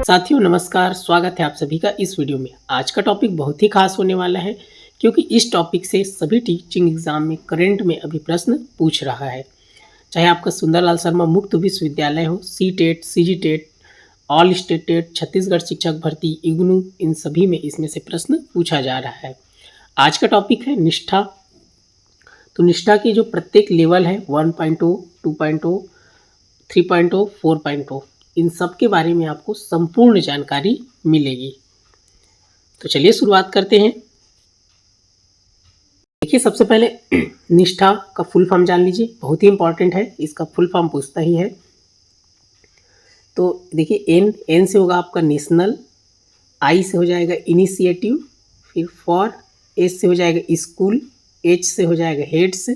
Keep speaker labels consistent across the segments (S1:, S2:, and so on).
S1: साथियों नमस्कार, स्वागत है आप सभी का इस वीडियो में। आज का टॉपिक बहुत ही खास होने वाला है क्योंकि इस टॉपिक से सभी टीचिंग एग्जाम में करंट में अभी प्रश्न पूछ रहा है। चाहे आपका सुंदरलाल शर्मा मुक्त विश्वविद्यालय हो, C TET, C G TET, all state TET, Chhattisgarh शिक्षक भर्ती, इग्नू, इन सभी में इसमें से प्रश्न पूछा जा रहा है। आज का टॉपिक है निष्ठा। तो निष्ठा के जो प्रत्येक लेवल है 1.0, 2.0, 3.0, 4.0, इन सब के बारे में आपको संपूर्ण जानकारी मिलेगी। तो चलिए शुरुआत करते हैं। देखिए सबसे पहले निष्ठा का फुल फॉर्म जान लीजिए, बहुत ही इंपॉर्टेंट है, इसका फुल फॉर्म पूछता ही है। तो देखिए एन से होगा आपका नेशनल, आई से हो जाएगा इनिशिएटिव, फिर फॉर, एस से हो जाएगा स्कूल, एच से हो जाएगा हेड्स,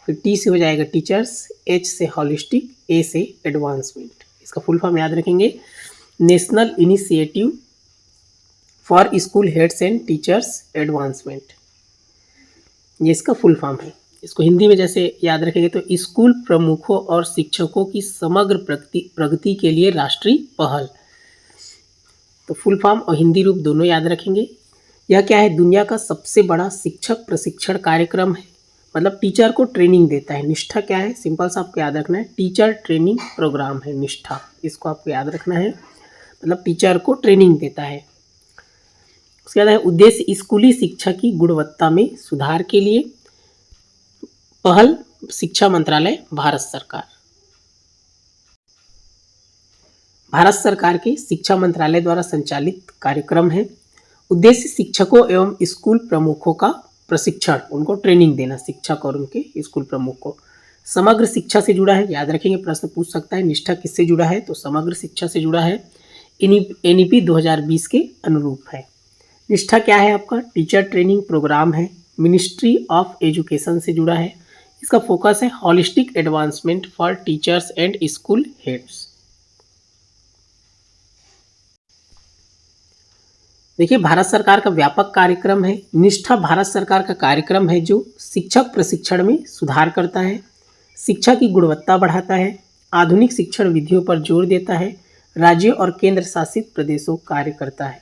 S1: फिर टी से हो जाएगा टीचर्स, एच से हॉलिस्टिक, ए से एडवांसमेंट। इसका फुल फॉर्म याद रखेंगे, national initiative for school heads and teachers advancement, ये इसका फुल फॉर्म है। इसको हिंदी में जैसे याद रखेंगे तो स्कूल प्रमुखों और शिक्षकों की समग्र प्रगति के लिए राष्ट्रीय पहल। तो फुल फॉर्म और हिंदी रूप दोनों याद रखेंगे। यह क्या है, दुनिया का सबसे बड़ा शिक्षक प्रशिक्षण कार्यक्रम है, मतलब टीचर को ट्रेनिंग देता है। निष्ठा क्या है, सिंपल सा आपको याद रखना है, टीचर ट्रेनिंग प्रोग्राम है निष्ठा, इसको आपको याद रखना है, मतलब टीचर को ट्रेनिंग देता है। उसके बाद है उद्देश्य स्कूली शिक्षा की गुणवत्ता में सुधार के लिए पहल, शिक्षा मंत्रालय, भारत सरकार। भारत सरकार के शिक्षा मंत्रालय द्वारा संचालित कार्यक्रम है। उद्देश्य शिक्षकों एवं स्कूल प्रमुखों का प्रशिक्षण, उनको ट्रेनिंग देना, शिक्षक और उनके स्कूल प्रमुख को। समग्र शिक्षा से जुड़ा है, याद रखेंगे, प्रश्न पूछ सकता है। निष्ठा किससे जुड़ा है, तो समग्र शिक्षा से जुड़ा है, एनईपी 2020 के अनुरूप है। निष्ठा क्या है आपका, टीचर ट्रेनिंग प्रोग्राम है, मिनिस्ट्री ऑफ एजुकेशन से जुड़ा है। इसका फोकस है holistic advancement for teachers and school heads. देखिए भारत सरकार का व्यापक कार्यक्रम है। निष्ठा भारत सरकार का कार्यक्रम है जो शिक्षक प्रशिक्षण में सुधार करता है, शिक्षा की गुणवत्ता बढ़ाता है, आधुनिक शिक्षण विधियों पर जोर देता है, राज्यों और केंद्र शासित प्रदेशों कार्य करता है।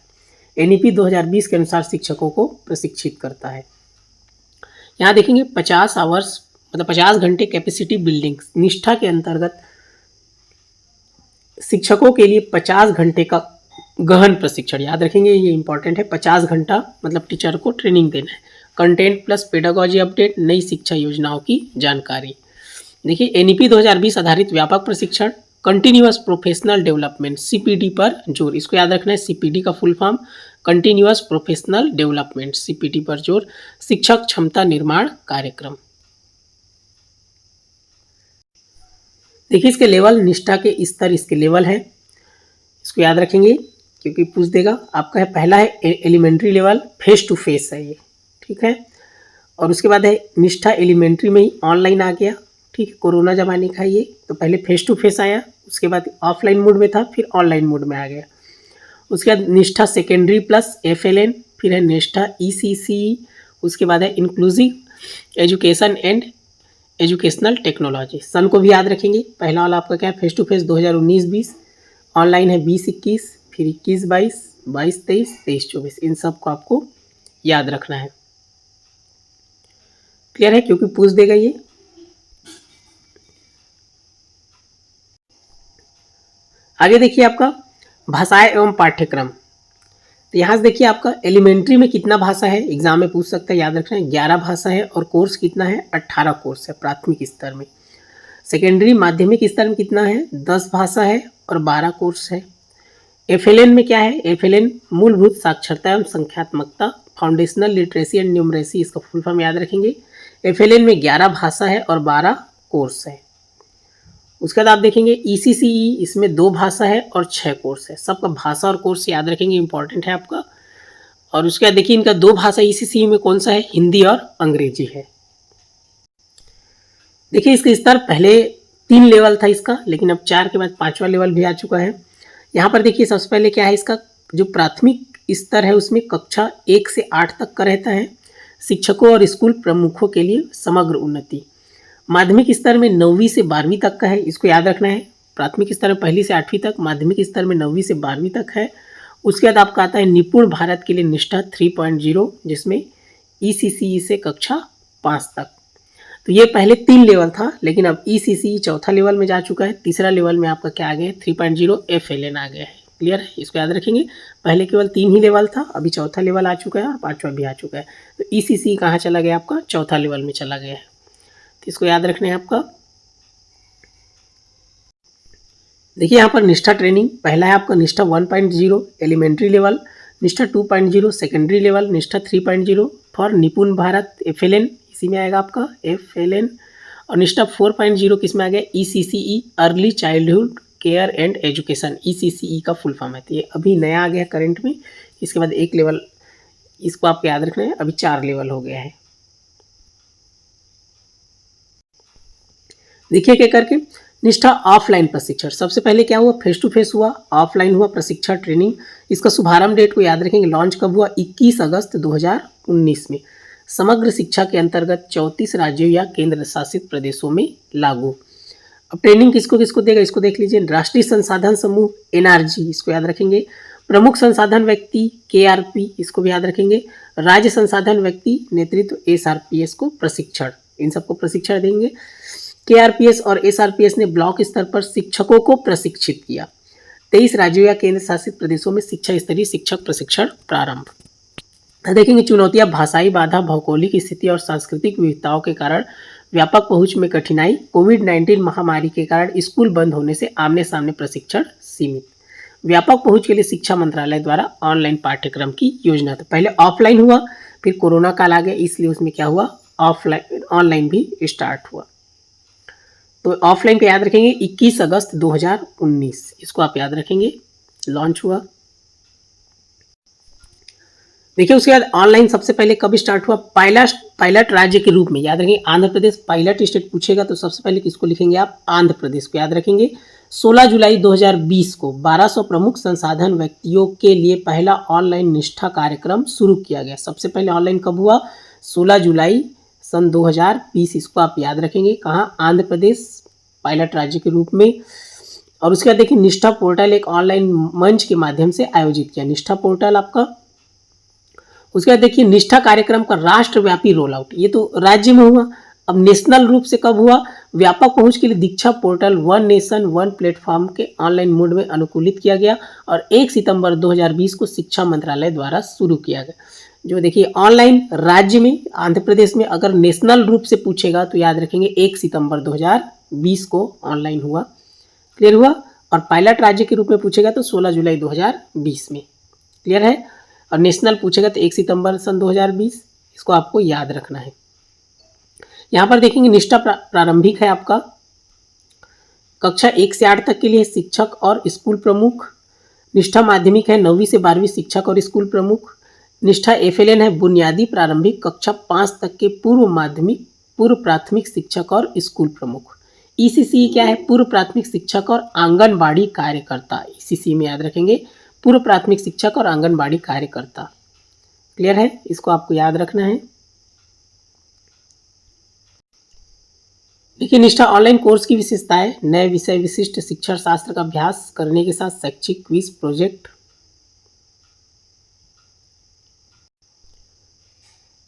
S1: एनईपी 2020 के अनुसार शिक्षकों को प्रशिक्षित करता है। यहाँ देखेंगे 50 आवर्स, मतलब 50 घंटे कैपेसिटी बिल्डिंग। निष्ठा के अंतर्गत शिक्षकों के लिए 50 घंटे का गहन प्रशिक्षण, याद रखेंगे ये इंपॉर्टेंट है, 50 घंटा मतलब टीचर को ट्रेनिंग देना है। कंटेंट प्लस पेडागोजी अपडेट, नई शिक्षा योजनाओं की जानकारी। देखिए एनईपी 2020 आधारित व्यापक प्रशिक्षण, कंटिन्यूअस प्रोफेशनल डेवलपमेंट, सीपीडी पर जोर, इसको याद रखना है। सीपीडी का full form continuous professional development, CPD पर जोर, शिक्षक क्षमता निर्माण कार्यक्रम। देखिए इसके लेवल, निष्ठा के स्तर इसके लेवल है, इसको याद रखेंगे क्योंकि पूछ देगा आपका। है पहला है elementary level, face to face है ये, ठीक है। और उसके बाद है निष्ठा एलिमेंट्री में ही ऑनलाइन आ गया, ठीक है, कोरोना जमाने का ये, तो पहले फेस टू फेस आया, उसके बाद ऑफलाइन मोड में था, फिर ऑनलाइन मोड में आ गया। उसके बाद निष्ठा सेकेंडरी प्लस FLN, फिर है निष्ठा ECC, उसके बाद है inclusive education and educational technology. सन को भी याद रखेंगे, पहला वाला आपका क्या है, फेस टू फेस 2019-20, ऑनलाइन है 20-21, फिर 21-22, 22-23, 23-24, इन सब को आपको याद रखना है। क्लियर है, क्योंकि पूछ देगा ये। आगे देखिए आपका भाषाएं एवं पाठ्यक्रम। तो यहाँ से देखिए आपका एलिमेंट्री में कितना भाषा है, एग्जाम में पूछ सकता है, याद रखना है 11 भाषा है, और कोर्स कितना है, 18 कोर्स है प्राथमिक स्तर में। सेकेंडरी माध्यमिक स्तर में कितना है, 10 भाषा है और 12 कोर्स है। FLN में क्या है, FLN मूलभूत साक्षरता एवं संख्यात्मकता, फाउंडेशनल लिटरेसी एंड न्यूमरेसी, इसका फुल फॉर्म याद रखेंगे। FLN में 11 भाषा है और 12 कोर्स है। उसके बाद आप देखेंगे ECCE, इसमें 2 भाषा है और 6 कोर्स है। सबका भाषा और कोर्स याद रखेंगे, इंपॉर्टेंट है आपका। और उसके बाद देखिए इनका 2 भाषा ECCE में कौन सा है, हिंदी और अंग्रेजी है। देखिए इसका स्तर पहले 3 लेवल था इसका, लेकिन अब 4 के बाद 5वां लेवल भी आ चुका है। यहाँ पर देखिए सबसे पहले क्या है, इसका जो प्राथमिक स्तर है उसमें कक्षा 1 से 8 तक का रहता है, शिक्षकों और स्कूल प्रमुखों के लिए समग्र उन्नति। माध्यमिक स्तर में 9वीं से 12वीं तक का है, इसको याद रखना है। प्राथमिक स्तर में 1ली से 8वीं तक, माध्यमिक स्तर में 9वीं से 12वीं तक है। उसके बाद आपका आता है निपुण भारत के लिए निष्ठा 3.0, जिसमें ECCE से कक्षा 5 तक। तो ये पहले 3 लेवल था, लेकिन अब ECCE चौथा लेवल में जा चुका है। तीसरा लेवल में आपका क्या आ गया है, 3.0 FLN आ गया है। क्लियर है, इसको याद रखेंगे। पहले केवल 3 ही लेवल था, अभी चौथा लेवल आ चुका है और 5वां भी आ चुका है। तो ECCE कहाँ चला गया आपका, चौथा लेवल में चला गया है। तो इसको याद रखना है आपका। देखिए यहाँ पर निष्ठा ट्रेनिंग, पहला है आपका निष्ठा 1.0 एलिमेंट्री लेवल, निष्ठा 2.0 सेकेंडरी लेवल, निष्ठा 3.0 फॉर निपुण भारत FLN, इसी में आएगा आपका FLN, और निष्ठा 4.0 किस में आ गया, ECCE early childhood care and education, ECCE का फुल फॉर्म है। तो ये अभी नया आ गया करंट में। इसके बाद एक लेवल, इसको आपको याद रखना है, अभी 4 लेवल हो गया है। देखिए क्या करके, निष्ठा ऑफलाइन प्रशिक्षण, सबसे पहले क्या हुआ, फेस टू फेस हुआ, ऑफलाइन हुआ प्रशिक्षण ट्रेनिंग। इसका शुभारंभ डेट को याद रखेंगे, लॉन्च कब हुआ, 21 अगस्त 2019 में। समग्र शिक्षा के अंतर्गत 34 राज्यों या केंद्र शासित प्रदेशों में लागू। अब ट्रेनिंग किसको किसको देगा, इसको देख लीजिए। राष्ट्रीय संसाधन समूह NRG, इसको याद रखेंगे। प्रमुख संसाधन व्यक्ति KRP, इसको भी याद रखेंगे। राज्य संसाधन व्यक्ति नेतृत्व SRPS को प्रशिक्षण, इन सबको प्रशिक्षण देंगे। KRPS और SRPS ने ब्लॉक स्तर पर शिक्षकों को प्रशिक्षित किया। 23 राज्यों या केंद्र शासित प्रदेशों में शिक्षा स्तरीय शिक्षक प्रशिक्षण प्रारंभ। देखेंगे चुनौतियां, भाषाई बाधा, भौगोलिक स्थिति और सांस्कृतिक विविधताओं के कारण व्यापक पहुंच में कठिनाई, कोविड-19 महामारी के कारण स्कूल बंद होने से आमने सामने प्रशिक्षण सीमित। व्यापक पहुंच के लिए शिक्षा मंत्रालय द्वारा ऑनलाइन पाठ्यक्रम की योजना। तो पहले ऑफलाइन हुआ, फिर कोरोना काल आ गया, इसलिए उसमें क्या हुआ, ऑफलाइन ऑनलाइन भी स्टार्ट हुआ। तो ऑफलाइन को याद रखेंगे 21 अगस्त 2019, इसको आप याद रखेंगे, लॉन्च हुआ। देखिए उसके बाद ऑनलाइन सबसे पहले कब स्टार्ट हुआ, पायलट राज्य के रूप में, याद रखेंगे आंध्र प्रदेश। पायलट स्टेट पूछेगा तो सबसे पहले किसको लिखेंगे आप, आंध्र प्रदेश को याद रखेंगे। 16 जुलाई 2020 को 1200 प्रमुख संसाधन व्यक्तियों के लिए पहला ऑनलाइन निष्ठा कार्यक्रम शुरू किया गया। सबसे पहले ऑनलाइन कब हुआ, 16 जुलाई सन 2020, इसको आप याद रखेंगे। कहाँ, आंध्र प्रदेश, पायलट राज्य के रूप में। और उसके बाद देखिए निष्ठा पोर्टल एक ऑनलाइन मंच के माध्यम से आयोजित किया, निष्ठा पोर्टल आपका। उसके बाद देखिए निष्ठा कार्यक्रम का राष्ट्रव्यापी रोल आउट, ये तो राज्य में हुआ। अब नेशनल रूप से कब हुआ, व्यापक पहुंच के लिए Diksha portal one nation one platform के ऑनलाइन मोड में अनुकूलित किया गया और 1 सितंबर 2020 को शिक्षा मंत्रालय द्वारा शुरू किया गया। जो देखिए ऑनलाइन राज्य में, आंध्र प्रदेश में, अगर नेशनल रूप से पूछेगा तो याद रखेंगे 1 सितंबर 2020 को ऑनलाइन हुआ। क्लियर हुआ। और पायलट राज्य के रूप में पूछेगा तो 16 जुलाई 2020 में। क्लियर है। और नेशनल पूछेगा तो 1 सितंबर सन 2020, इसको आपको याद रखना है। यहाँ पर देखेंगे निष्ठा प्रारंभिक है आपका, कक्षा 1 से 8 तक के लिए शिक्षक और स्कूल प्रमुख। निष्ठा माध्यमिक है 9वीं से 12वीं शिक्षक और स्कूल प्रमुख। निष्ठा FLN है बुनियादी प्रारंभिक कक्षा 5 तक के पूर्व माध्यमिक पूर्व प्राथमिक शिक्षक और स्कूल प्रमुख। ECCE क्या है, पूर्व प्राथमिक शिक्षक और आंगनबाड़ी कार्यकर्ता। ECCE में याद रखेंगे पूर्व प्राथमिक शिक्षक और आंगनबाड़ी कार्यकर्ता। क्लियर है, इसको आपको याद रखना है। देखिए निष्ठा ऑनलाइन कोर्स की विशेषताएं, नए विषय विशिष्ट शिक्षण शास्त्र का अभ्यास करने के साथ शैक्षिक क्विज प्रोजेक्ट।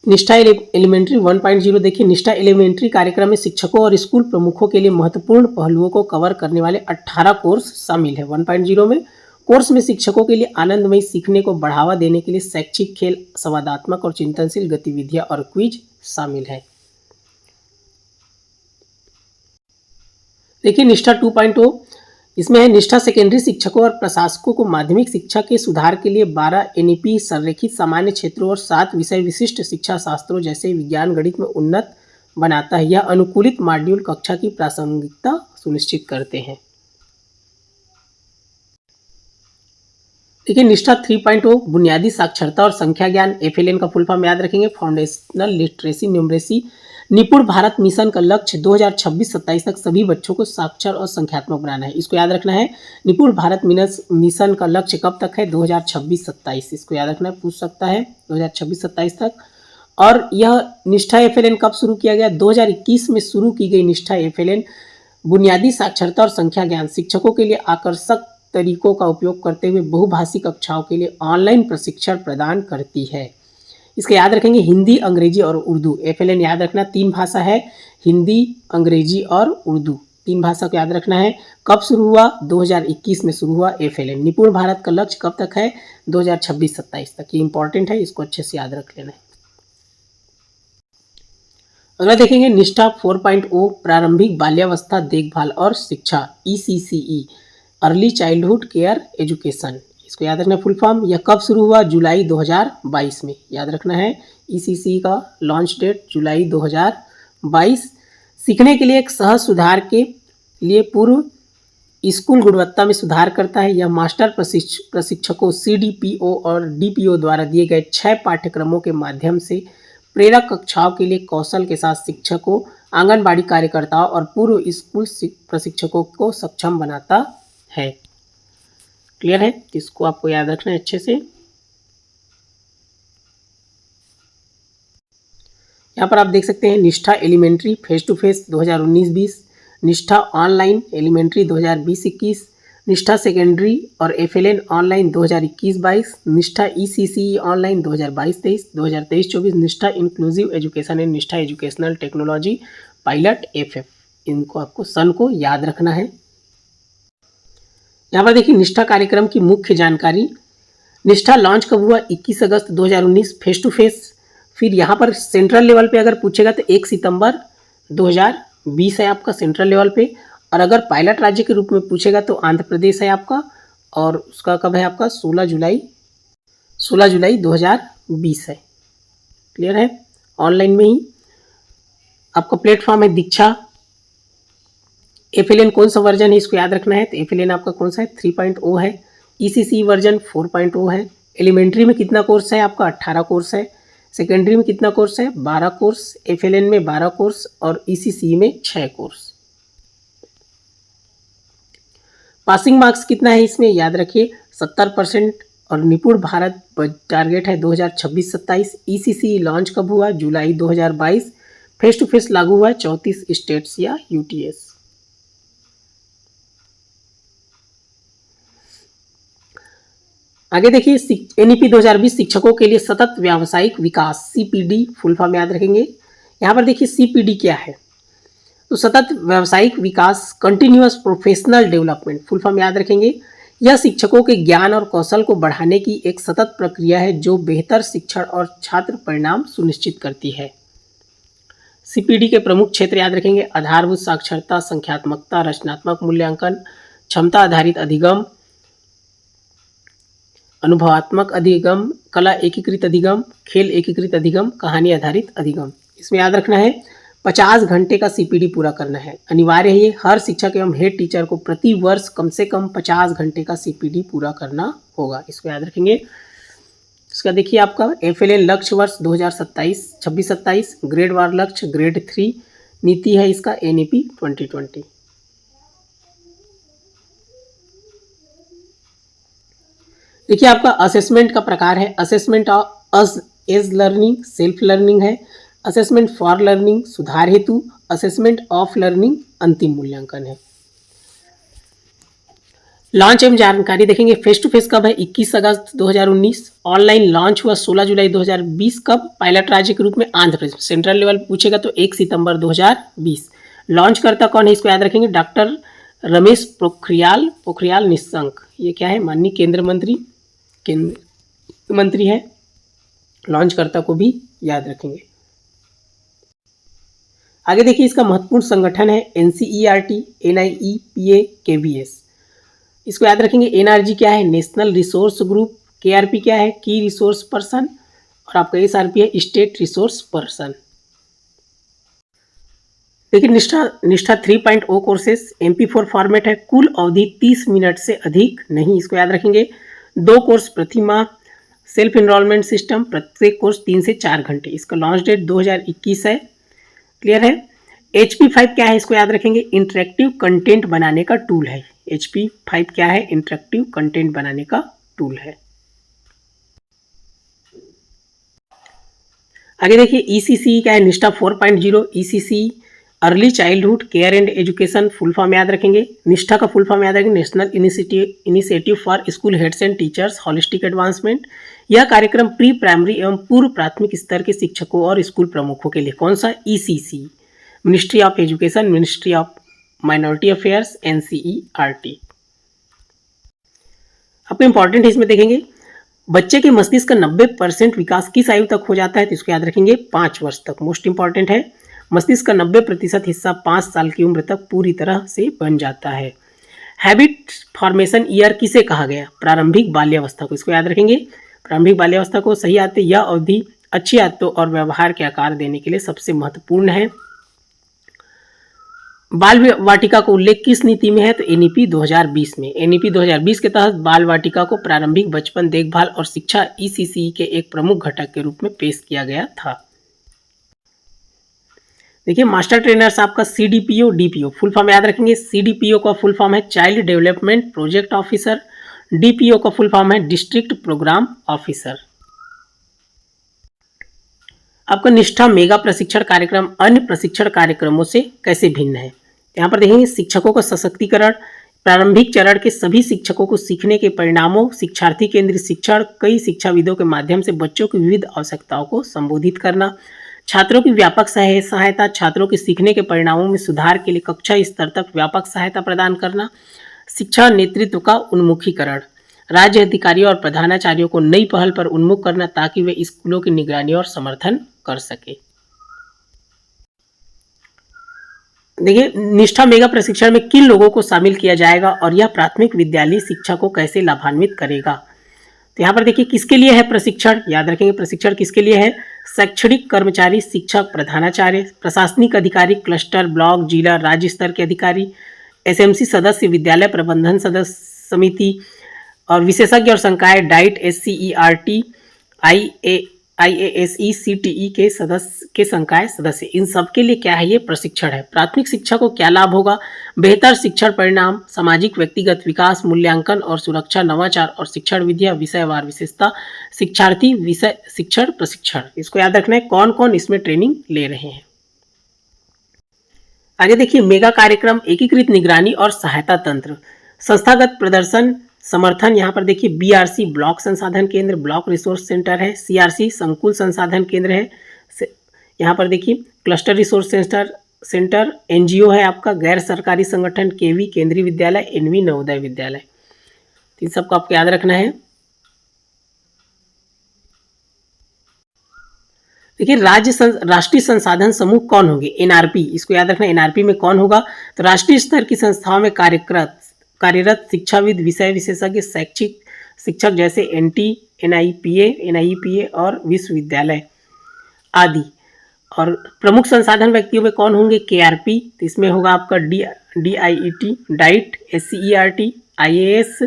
S1: निष्ठा एलिमेंट्री 1.0 देखिए निष्ठा एलिमेंट्री कार्यक्रम में शिक्षकों और स्कूल प्रमुखों के लिए महत्वपूर्ण पहलुओं को कवर करने वाले 18 कोर्स शामिल है। 1.0 में कोर्स में शिक्षकों के लिए आनंदमय सीखने को बढ़ावा देने के लिए शैक्षिक, खेल, संवादात्मक और चिंतनशील गतिविधियां और क्विज शामिल है। देखिए निष्ठा 2.0 इसमें है निष्ठा सेकेंडरी शिक्षकों और प्रशासकों को माध्यमिक शिक्षा के सुधार के लिए 12 NEP संरेखित सामान्य क्षेत्रों और 7 विषय विशिष्ट शिक्षा शास्त्रों जैसे विज्ञान गणित में उन्नत बनाता है। यह अनुकूलित मॉड्यूल कक्षा की प्रासंगिकता सुनिश्चित करते हैं। देखिए निष्ठा 3.0 बुनियादी साक्षरता और संख्या ज्ञान। FLN का फुल फॉर्म याद रखेंगे फाउंडेशनल लिटरेसी न्यूमरेसी। निपुण भारत मिशन का लक्ष्य 2026-27 तक सभी बच्चों को साक्षर और संख्यात्मक बनाना है। इसको याद रखना है। निपुण भारत मिशन का लक्ष्य कब तक है, 2026-27। इसको याद रखना है, पूछ सकता है 2026-27 तक। और यह निष्ठा FLN कब शुरू किया गया, 2021 में शुरू की गई निष्ठा FLN बुनियादी साक्षरता और संख्या ज्ञान शिक्षकों के लिए आकर्षक तरीकों का उपयोग करते हुए बहुभाषी कक्षाओं के लिए ऑनलाइन प्रशिक्षण प्रदान करती है। इसको याद रखेंगे, हिंदी, अंग्रेजी और उर्दू। FLN याद रखना 3 भाषा है, हिंदी, अंग्रेजी और उर्दू, 3 भाषा को याद रखना है। कब शुरू हुआ? 2021 में शुरू हुआ FLN। निपुण भारत का लक्ष्य कब तक है? 2026-27 तक। ये इंपॉर्टेंट है, इसको अच्छे से याद रख लेना है। अगला देखेंगे निष्ठा 4.0 प्रारंभिक बाल्यावस्था देखभाल और शिक्षा, ECCE, early childhood care education. इसको याद रखना है फुल फॉर्म। यह कब शुरू हुआ? जुलाई 2022 में। याद रखना है ECCE का लॉन्च डेट जुलाई 2022। सीखने के लिए एक सहज सुधार के लिए पूर्व स्कूल गुणवत्ता में सुधार करता है। यह मास्टर प्रशिक्षकों CDPO और DPO द्वारा दिए गए 6 पाठ्यक्रमों के माध्यम से प्रेरक कक्षाओं के लिए कौशल के साथ शिक्षकों, आंगनबाड़ी कार्यकर्ताओं और पूर्व स्कूल प्रशिक्षकों को सक्षम बनाता है। क्लियर है? इसको आपको याद रखना है अच्छे से। यहाँ पर आप देख सकते हैं निष्ठा एलिमेंट्री फेस टू फेस 2019-20, निष्ठा ऑनलाइन एलिमेंट्री 2020-21, निष्ठा सेकेंडरी और FLN ऑनलाइन 2021-22, निष्ठा ECCE ऑनलाइन 2022-23, 2023-24, निष्ठा इंक्लूसिव एजुकेशन एंड निष्ठा एजुकेशनल टेक्नोलॉजी पायलट FF। इनको आपको सन को याद रखना है। यहाँ पर देखिए निष्ठा कार्यक्रम की मुख्य जानकारी। निष्ठा लॉन्च कब हुआ? 21 अगस्त 2019 फेस टू फेस। फिर यहाँ पर सेंट्रल लेवल पे अगर पूछेगा तो 1 सितंबर 2020 है आपका सेंट्रल लेवल पे, और अगर पायलट राज्य के रूप में पूछेगा तो आंध्र प्रदेश है आपका, और उसका कब है आपका? 16 जुलाई 2020 है। क्लियर है? ऑनलाइन में ही आपका प्लेटफॉर्म है दीक्षा। FLN कौन सा वर्जन है इसको याद रखना है, तो FLN आपका कौन सा है? 3.0 है। ECCE वर्जन 4.0 है। एलिमेंट्री में कितना कोर्स है आपका? 18 कोर्स है। सेकेंडरी में कितना कोर्स है? 12 कोर्स। FLN में 12 कोर्स और ECCE में 6 कोर्स। पासिंग मार्क्स कितना है इसमें? याद रखिए 70%, और निपुण भारत टारगेट है 2026-27। ECCE लॉन्च कब हुआ? जुलाई 2022। फेस टू फेस लागू हुआ 34 स्टेट्स या UTS। आगे देखिए NEP 2020 शिक्षकों के लिए सतत व्यावसायिक विकास, CPD फुल फॉर्म याद रखेंगे। यहाँ पर देखिए CPD क्या है, तो सतत व्यावसायिक विकास, continuous professional development full form याद रखेंगे। यह शिक्षकों के ज्ञान और कौशल को बढ़ाने की एक सतत प्रक्रिया है जो बेहतर शिक्षण और छात्र परिणाम सुनिश्चित करती है। CPD के प्रमुख क्षेत्र याद रखेंगे, आधारभूत साक्षरता, संख्यात्मकता, रचनात्मक मूल्यांकन, क्षमता आधारित अधिगम, अनुभवात्मक अधिगम, कला एकीकृत अधिगम, खेल एकीकृत अधिगम, कहानी आधारित अधिगम। इसमें याद रखना है 50 घंटे का CPD पूरा करना है, अनिवार्य है ये। हर शिक्षक एवं हेड टीचर को प्रति वर्ष कम से कम 50 घंटे का CPD पूरा करना होगा, इसको याद रखेंगे। इसका देखिए आपका FLN लक्ष्य वर्ष 2026-27, ग्रेड वार लक्ष्य ग्रेड 3, नीति है इसका NEP 2020। देखिए आपका असेसमेंट का प्रकार है, assessment as learning, self learning है, असेसमेंट फॉर लर्निंग सुधार हेतु, असेसमेंट ऑफ लर्निंग अंतिम मूल्यांकन है। लॉन्च एवं जानकारी देखेंगे, फेस टू फेस कब है? 21 अगस्त 2019। ऑनलाइन लॉन्च हुआ 16 जुलाई 2020। कब? पायलट राज्य के रूप में आंध्र प्रदेश। सेंट्रल लेवल पूछेगा तो 1 सितंबर 2020। लॉन्च करता कौन है इसको याद रखेंगे, डॉक्टर रमेश पोखरियाल निशंक। ये क्या है? माननीय केंद्र मंत्री है। लॉन्चकर्ता को भी याद रखेंगे। आगे देखिए इसका महत्वपूर्ण संगठन है NCERT, NIEPA, KVS। इसको याद रखेंगे। NRG क्या है? National resource group. KRP क्या है? की रिसोर्स पर्सन। और आपका SRP है स्टेट रिसोर्स पर्सन। देखिए निष्ठा 3.0 कोर्सेस MP4 फॉर्मेट है, कुल अवधि 30 मिनट से अधिक नहीं, इसको याद रखेंगे। 2 कोर्स प्रति माह, सेल्फ इनरोलमेंट सिस्टम, प्रत्येक कोर्स 3 से 4 घंटे। इसका लॉन्च डेट 2021 है। क्लियर है? HP5 क्या है इसको याद रखेंगे, इंटरेक्टिव कंटेंट बनाने का टूल है। HP5 क्या है? इंटरेक्टिव कंटेंट बनाने का टूल है। आगे देखिए ECCE क्या है? निष्ठा 4.0 ECCE early childhood care and education full form याद रखेंगे। निष्ठा का फुल फॉर्म याद रखेंगे, national initiative for school heads and teachers holistic advancement. यह कार्यक्रम प्री प्राइमरी एवं पूर्व प्राथमिक स्तर के शिक्षकों और स्कूल प्रमुखों के लिए, कौन सा, ECC, ministry of education, ministry of minority affairs, NCERT। आपको इंपॉर्टेंट इसमें देखेंगे, बच्चे के मस्तिष्क का 90% विकास किस आयु तक हो जाता है, तो इसको याद रखेंगे 5 वर्ष तक। मोस्ट इंपॉर्टेंट है, मस्तिष्क का 90% हिस्सा 5 साल की उम्र तक पूरी तरह से बन जाता है। हैबिट फॉर्मेशन ईयर किसे कहा गया, प्रारंभिक बाल्यावस्था को, इसको याद रखेंगे। प्रारंभिक बाल्यावस्था को सही आते यह अवधि अच्छी आदतों और व्यवहार के आकार देने के लिए सबसे महत्वपूर्ण है। बाल वाटिका का उल्लेख किस नीति में है, तो NEP 2020 में। NEP 2020 के तहत बाल वाटिका को प्रारंभिक बचपन देखभाल और शिक्षा ECC के एक प्रमुख घटक के रूप में पेश किया गया था। देखिए, मास्टर ट्रेनर्स आपका CDPO DPO फुल फॉर्म याद रखेंगे। CDPO का फुल फॉर्म है child development project officer, DPO का फुल फॉर्म है डिस्ट्रिक्ट प्रोग्राम ऑफिसर। आपका निष्ठा मेगा प्रशिक्षण कार्यक्रम अन्य प्रशिक्षण कार्यक्रमों से कैसे भिन्न है, यहाँ पर देखेंगे शिक्षकों का सशक्तिकरण, प्रारंभिक चरण के सभी शिक्षकों को सीखने के परिणामों, शिक्षार्थी केंद्रित शिक्षण, कई शिक्षाविदों के माध्यम से बच्चों की विविध आवश्यकताओं को संबोधित करना, छात्रों की व्यापक सहायता, छात्रों के सीखने के परिणामों में सुधार के लिए कक्षा स्तर तक व्यापक सहायता प्रदान करना, शिक्षा नेतृत्व का उन्मुखीकरण, राज्य अधिकारियों और प्रधानाचार्यों को नई पहल पर उन्मुख करना ताकि वे स्कूलों की निगरानी और समर्थन कर सके। देखिए, निष्ठा मेगा प्रशिक्षण में किन लोगों को शामिल किया जाएगा और यह प्राथमिक विद्यालय शिक्षा को कैसे लाभान्वित करेगा, तो यहाँ पर देखिए किसके लिए है प्रशिक्षण, याद रखेंगे प्रशिक्षण किसके लिए है, शैक्षणिक कर्मचारी, शिक्षक, प्रधानाचार्य, प्रशासनिक अधिकारी, क्लस्टर, ब्लॉक, जिला, राज्य स्तर के अधिकारी, SMC सदस्य, विद्यालय प्रबंधन सदस्य समिति और विशेषज्ञ और संकाय, डाइट, SCERT, IASE, CTE के सदस्य के संकाय सदस्य, इन सब के लिए क्या है, ये प्रशिक्षण है। प्राथमिक शिक्षा को क्या लाभ होगा, बेहतर शिक्षण परिणाम, सामाजिक व्यक्तिगत विकास, मूल्यांकन और सुरक्षा, नवाचार और शिक्षण विधियां, विषयवार विशेषता, शिक्षार्थी विषय शिक्षण प्रशिक्षण, इसको याद रखना है कौन कौन इसमें ट्रेनिंग ले रहे हैं। आगे देखिए, मेगा कार्यक्रम एकीकृत निगरानी और सहायता तंत्र, संस्थागत प्रदर्शन समर्थन, यहाँ पर देखिए BRC ब्लॉक संसाधन केंद्र, ब्लॉक रिसोर्स सेंटर है, CRC संकुल संसाधन केंद्र है, यहाँ पर देखिए क्लस्टर रिसोर्स सेंटर, NGO है आपका गैर सरकारी संगठन, KV केंद्रीय विद्यालय, NV नवोदय विद्यालय, इन सबको आपको याद रखना है। देखिए, राष्ट्रीय संसाधन समूह कौन होंगे, NRP, इसको याद रखना, NRP में कौन होगा, तो राष्ट्रीय स्तर की संस्थाओं में कार्यरत शिक्षाविद, विषय विशेषज्ञ, शैक्षिक शिक्षक जैसे NT, NIEPA और विश्वविद्यालय आदि। और प्रमुख संसाधन व्यक्तियों में कौन होंगे, KRP, तो इसमें होगा आपका DIET, diet, SCERT, IASE,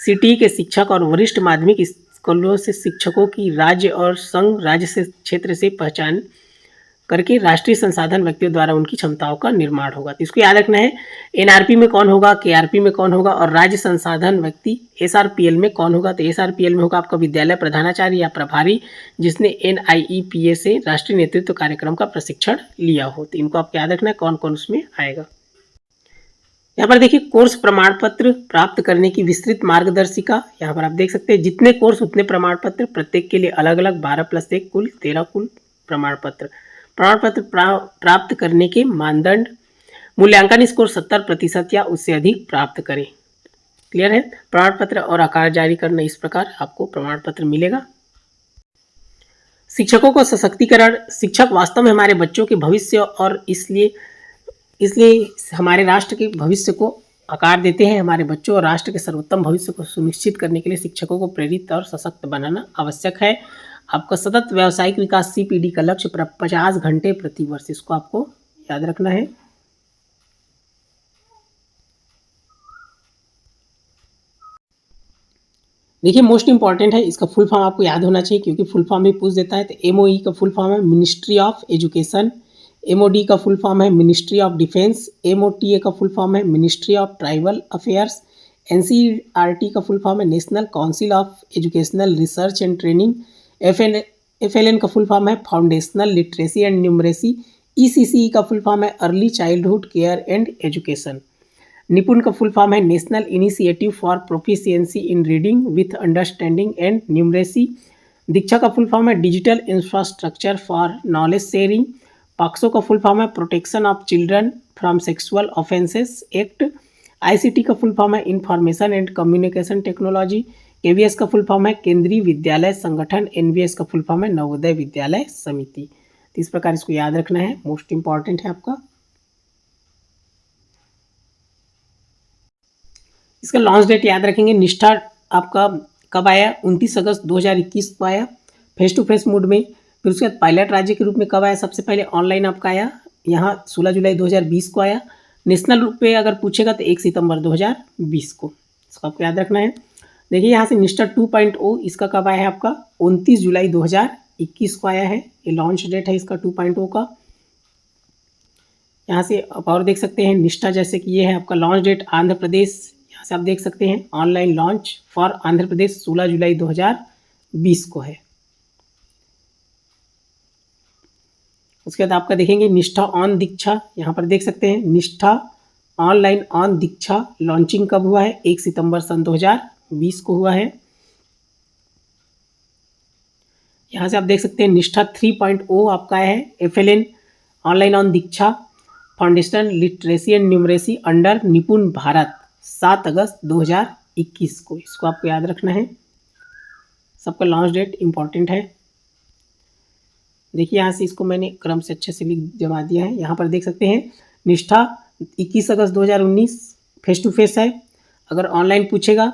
S1: CTE के शिक्षक और वरिष्ठ माध्यमिक स्कूलों से शिक्षकों की राज्य और संघ राज्य से क्षेत्र से पहचान करके राष्ट्रीय संसाधन व्यक्तियों द्वारा उनकी क्षमताओं का निर्माण होगा। तो इसको याद रखना है, NRP में कौन होगा, KRP में कौन होगा और राज्य संसाधन व्यक्ति SRPL में कौन होगा, तो SRPL में होगा आपका विद्यालय प्रधानाचार्य या प्रभारी जिसने NIEPA से राष्ट्रीय नेतृत्व कार्यक्रम का प्रशिक्षण लिया हो। तो इनको आपको याद रखना है कौन कौन उसमें आएगा। यहाँ पर देखिए, कोर्स प्रमाण पत्र प्राप्त करने की विस्तृत मार्गदर्शिका, यहाँ पर आप देख सकते हैं जितने कोर्स उतने प्रमाण पत्र, प्रत्येक के लिए अलग अलग 12+1 कुल 13 कुल प्रमाण पत्र प्राप्त करने के मानदंड, मूल्यांकन स्कोर 70% या उससे अधिक प्राप्त करें। क्लियर है, प्रमाण पत्र और आकार जारी करना, इस प्रकार आपको प्रमाण पत्र मिलेगा। शिक्षकों को सशक्तिकरण, शिक्षक वास्तव में हमारे बच्चों के भविष्य और इसलिए हमारे राष्ट्र के भविष्य को आकार देते हैं। हमारे बच्चों और राष्ट्र के सर्वोत्तम भविष्य को सुनिश्चित करने के लिए शिक्षकों को प्रेरित और सशक्त बनाना आवश्यक है। आपका सतत व्यावसायिक विकास CPD का लक्ष्य 50 घंटे प्रति वर्ष, इसको आपको याद रखना है। देखिए, मोस्ट इंपॉर्टेंट है, इसका फुल फॉर्म आपको याद होना चाहिए क्योंकि फुल फॉर्म भी पूछ देता है। तो MOE का फुल फॉर्म है मिनिस्ट्री ऑफ एजुकेशन, MOD का फुल फॉर्म है मिनिस्ट्री ऑफ डिफेंस, MOTA का फुल फॉर्म है ministry of tribal affairs, NCERT का फुल फॉर्म है national council of educational research and training, FLN का फुल फॉर्म है foundational literacy and numeracy, ECCE का full form है early childhood care and education. निपुण का full form है national initiative for proficiency in reading with understanding and numeracy. Diksha का full form है digital infrastructure for knowledge sharing. POCSO का full form है protection of children from sexual offences act. ICT का full form है information and communication technology. KVS का full form है केंद्रीय विद्यालय संगठन। NVS का फुल फॉर्म है नवोदय विद्यालय समिति। तो इस प्रकार इसको याद रखना है, मोस्ट इंपॉर्टेंट है आपका। इसका लॉन्च डेट याद रखेंगे। निष्ठा आपका कब आया? 29 अगस्त 2021 को आया फेस टू फेस मोड में। फिर उसके बाद पायलट राज्य के रूप में कब आया? सबसे पहले ऑनलाइन आपका आया यहाँ 16 जुलाई 2020 को आया। नेशनल रूप पे अगर पूछेगा तो 1 सितंबर 2020 को, इसको आपको याद रखना है। देखिए यहाँ से निष्ठा 2.0 इसका कब आया है? आपका 29 जुलाई 2021 को आया है। ये लॉन्च डेट है इसका 2.0 का। यहाँ से आप और देख सकते हैं निष्ठा, जैसे कि ये है आपका लॉन्च डेट आंध्र प्रदेश। यहाँ से आप देख सकते हैं online launch for Andhra Pradesh 16 जुलाई 2020 को है। उसके बाद आपका देखेंगे निष्ठा ऑन दीक्षा। यहाँ पर देख सकते हैं निष्ठा ऑनलाइन ऑन दीक्षा लॉन्चिंग कब हुआ है? 1 सितंबर सन 2020 को हुआ है। यहाँ से आप देख सकते हैं निष्ठा 3.0 आपका है FLN online on Diksha foundation literacy and numeracy under निपुण भारत 7 अगस्त 2021 को। इसको आपको याद रखना है, सबका लॉन्च डेट इंपॉर्टेंट है। देखिए यहाँ से इसको मैंने क्रम से अच्छे से लिख जमा दिया है। यहाँ पर देख सकते हैं निष्ठा 21 अगस्त 2019 फेस टू फेस है। अगर ऑनलाइन पूछेगा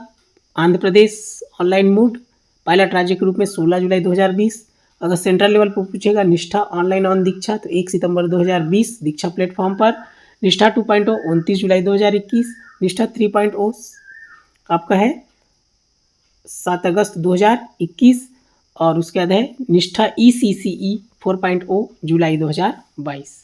S1: Andhra Pradesh online mode pilot राज्य के रूप में 16 जुलाई 2020। अगर सेंट्रल लेवल पर पूछेगा निष्ठा ऑनलाइन ऑन दीक्षा तो 1 सितंबर 2020 दीक्षा प्लेटफॉर्म पर। निष्ठा 2.0 29 जुलाई 2021। निष्ठा 3.0 आपका है 7 अगस्त 2021। और उसके बाद है निष्ठा ECCE 4.0 जुलाई 2022।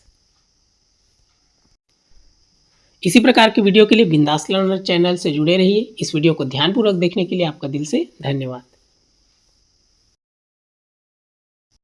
S1: इसी प्रकार के वीडियो के लिए बिंदास लर्नर चैनल से जुड़े रहिए। इस वीडियो को ध्यानपूर्वक देखने के लिए आपका दिल से धन्यवाद।